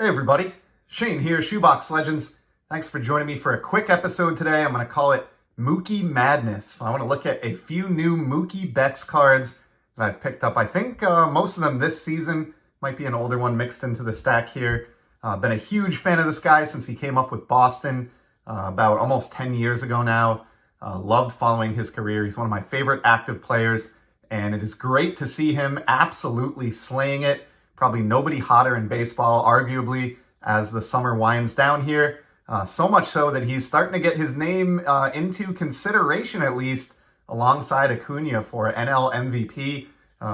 Hey everybody, Shane here, Shoebox Legends. Thanks for joining me for a quick episode today. I'm going to call it Mookie Madness. I want to look at a few new Mookie Betts cards that I've picked up. I think most of them this season, might be an older one mixed into the stack here. Been a huge fan of this guy since he came up with Boston about almost 10 years ago now. Loved following his career. He's one of my favorite active players, and it is great to see him absolutely slaying it. Probably nobody hotter in baseball, arguably, as the summer winds down here. So much so that he's starting to get his name into consideration, at least, alongside Acuna for NL MVP,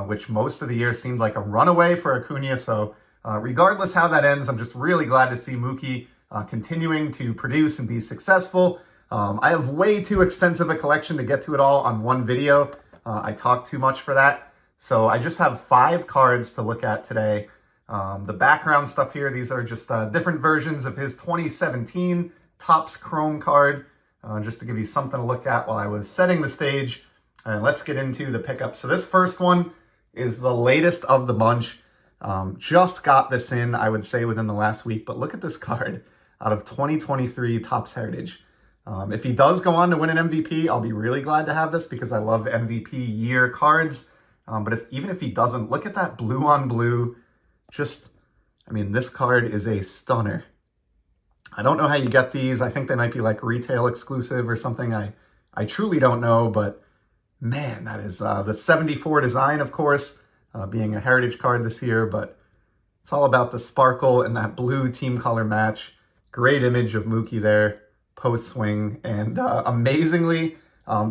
which most of the year seemed like a runaway for Acuna. So regardless how that ends, I'm just really glad to see Mookie continuing to produce and be successful. I have way too extensive a collection to get to it all on one video. I talk too much for that. So I just have 5 cards to look at today. The background stuff here, these are just different versions of his 2017 Topps Chrome card, just to give you something to look at while I was setting the stage. And let's get into the pickup. So this first one is the latest of the bunch. Just got this in, I would say, within the last week. But look at this card out of 2023 Topps Heritage. If he does go on to win an MVP, I'll be really glad to have this because I love MVP year cards. But even if he doesn't, look at that blue on blue. This card is a stunner. I don't know how you get these. I think they might be like retail exclusive or something. I truly don't know, but man, that is the 74 design, of course, being a heritage card this year, but it's all about the sparkle and that blue team color match. Great image of Mookie there, post swing, and amazingly,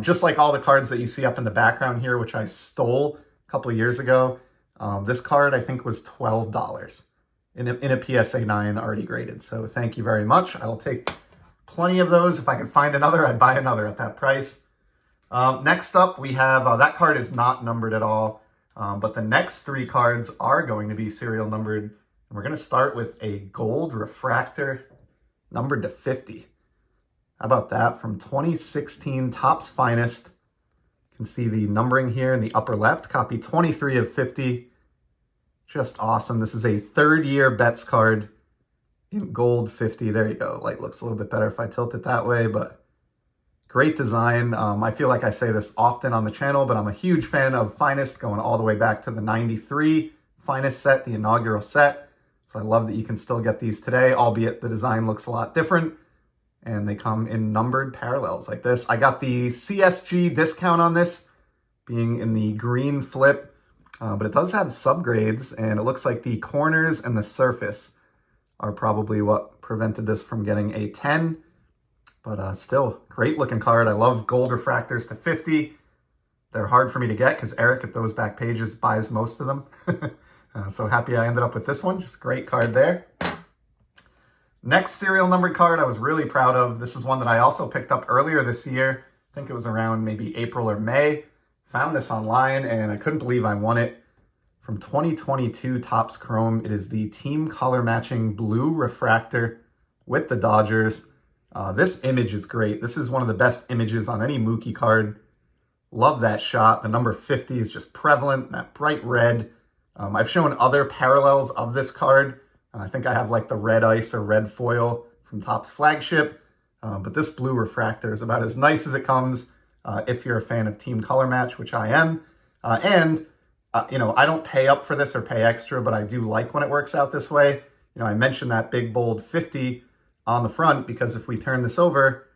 just like all the cards that you see up in the background here, which I stole a couple of years ago, this card I think was $12 in a PSA 9 already graded. So thank you very much. I'll take plenty of those. If I could find another, I'd buy another at that price. Next up, we have, that card is not numbered at all, but the next 3 cards are going to be serial numbered. And we're going to start with a gold refractor numbered to 50. How about that? From 2016 Topps Finest. You can see the numbering here in the upper left. Copy 23 of 50. Just awesome. This is a third-year Betts card in gold 50. There you go. Light looks a little bit better if I tilt it that way, but great design. I feel like I say this often on the channel, but I'm a huge fan of Finest, going all the way back to the 93 Finest set, the inaugural set. So I love that you can still get these today, albeit the design looks a lot different. And they come in numbered parallels like this. I got the CSG discount on this, being in the green flip. But it does have subgrades, and it looks like the corners and the surface are probably what prevented this from getting a 10. But still, great looking card. I love gold refractors to 50. They're hard for me to get because Eric at those back pages buys most of them. So happy I ended up with this one. Just a great card there. Next serial numbered card I was really proud of. This is one that I also picked up earlier this year. I think it was around maybe April or May. Found this online, and I couldn't believe I won it. From 2022 Topps Chrome, it is the team color matching blue refractor with the Dodgers. This image is great. This is one of the best images on any Mookie card. Love that shot. The number 50 is just prevalent, that bright red. I've shown other parallels of this card. I think I have like the red ice or red foil from Topps flagship. But this blue refractor is about as nice as it comes. If you're a fan of Team Color Match, which I am. I don't pay up for this or pay extra, but I do like when it works out this way. I mentioned that big bold 50 on the front because if we turn this over,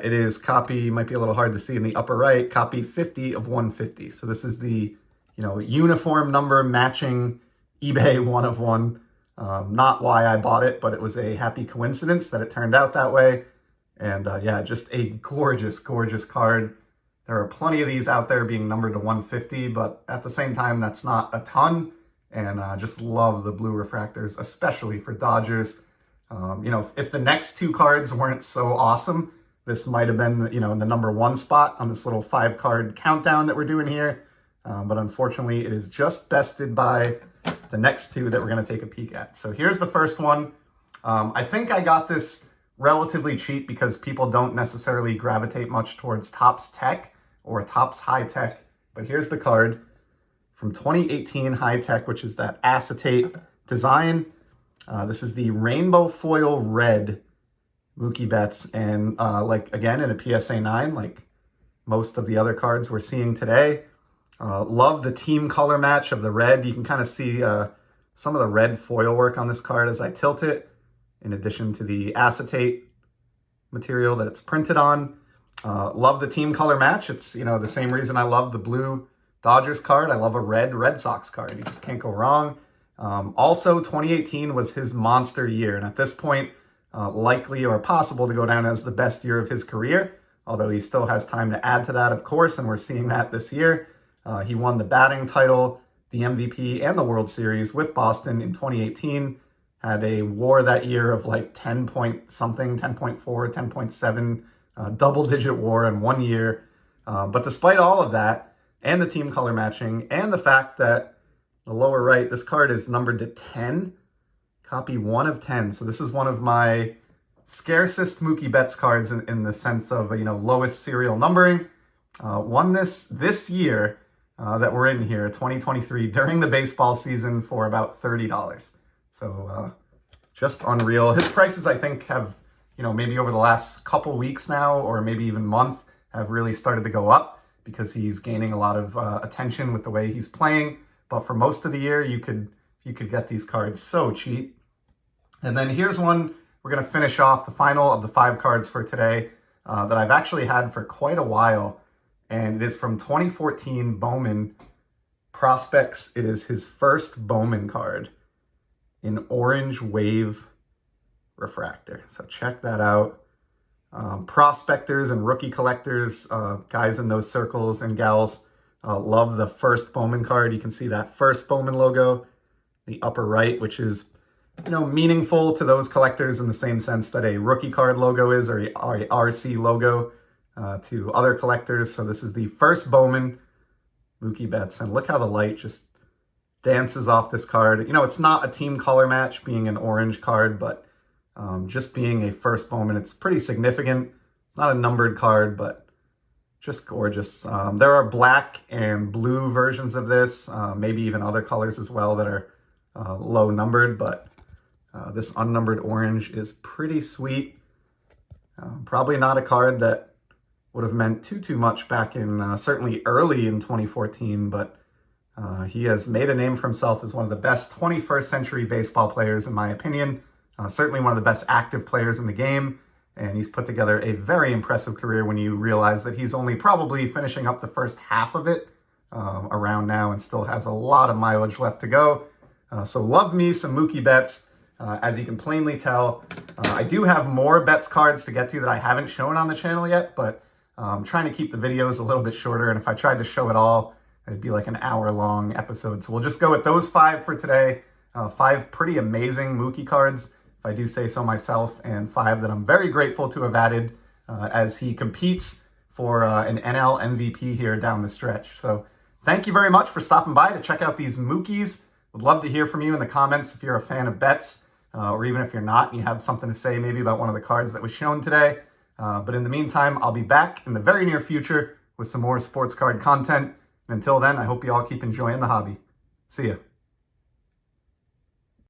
it is copy, might be a little hard to see in the upper right, copy 50 of 150. So this is the, uniform number matching eBay 1 of 1. Not why I bought it, but it was a happy coincidence that it turned out that way. And just a gorgeous, gorgeous card. There are plenty of these out there being numbered to 150, but at the same time, that's not a ton. And just love the blue refractors, especially for Dodgers. If the next 2 cards weren't so awesome, this might have been, in the number 1 spot on this little 5-card countdown that we're doing here. But unfortunately, it is just bested by the next 2 that we're going to take a peek at. So here's the first one. I think I got this relatively cheap because people don't necessarily gravitate much towards Topps Tech or Topps High Tech. But here's the card from 2018 High Tech, which is that acetate design. This is the Rainbow Foil Red Mookie Betts. And again, in a PSA 9, like most of the other cards we're seeing today. Love the team color match of the red. You can kind of see some of the red foil work on this card as I tilt it, in addition to the acetate material that it's printed on. Love the team color match. It's, the same reason I love the blue Dodgers card. I love a red Red Sox card. You just can't go wrong. Also, 2018 was his monster year, and at this point, likely or possible to go down as the best year of his career, although he still has time to add to that, of course, and we're seeing that this year. He won the batting title, the MVP, and the World Series with Boston in 2018. Had a WAR that year of like 10 point something, 10.4, 10.7, double-digit WAR in 1 year. But despite all of that, and the team color matching, and the fact that the lower right, this card is numbered to 10, copy 1 of 10. So this is one of my scarcest Mookie Betts cards in the sense of, lowest serial numbering. Won this year that we're in here, 2023, during the baseball season for about $30. So just unreal. His prices, I think, have, maybe over the last couple weeks now, or maybe even month, have really started to go up because he's gaining a lot of attention with the way he's playing. But for most of the year, you could get these cards so cheap. And then here's one. We're going to finish off the final of the 5 cards for today that I've actually had for quite a while. And it is from 2014 Bowman Prospects. It is his first Bowman card in Orange Wave Refractor. So check that out. Prospectors and rookie collectors, guys in those circles and gals, love the first Bowman card. You can see that first Bowman logo, the upper right, which is, meaningful to those collectors in the same sense that a rookie card logo is, or a RC logo to other collectors. So this is the first Bowman Mookie Betts. And look how the light just dances off this card. It's not a team color match being an orange card, but just being a first Bowman, it's pretty significant. It's not a numbered card, but just gorgeous. There are black and blue versions of this, maybe even other colors as well that are low numbered, but this unnumbered orange is pretty sweet. Probably not a card that would have meant too much back in certainly early in 2014, but he has made a name for himself as one of the best 21st century baseball players, in my opinion. Certainly one of the best active players in the game, and he's put together a very impressive career when you realize that he's only probably finishing up the first half of it around now and still has a lot of mileage left to go. So love me some Mookie Betts. As you can plainly tell, I do have more Betts cards to get to that I haven't shown on the channel yet, but I'm trying to keep the videos a little bit shorter, and if I tried to show it all, it'd be like an hour-long episode. So we'll just go with those 5 for today. 5 pretty amazing Mookie cards, if I do say so myself, and 5 that I'm very grateful to have added as he competes for an NL MVP here down the stretch. So thank you very much for stopping by to check out these Mookies. Would love to hear from you in the comments if you're a fan of Betts, or even if you're not and you have something to say maybe about one of the cards that was shown today. But in the meantime, I'll be back in the very near future with some more sports card content. And until then, I hope you all keep enjoying the hobby. See ya.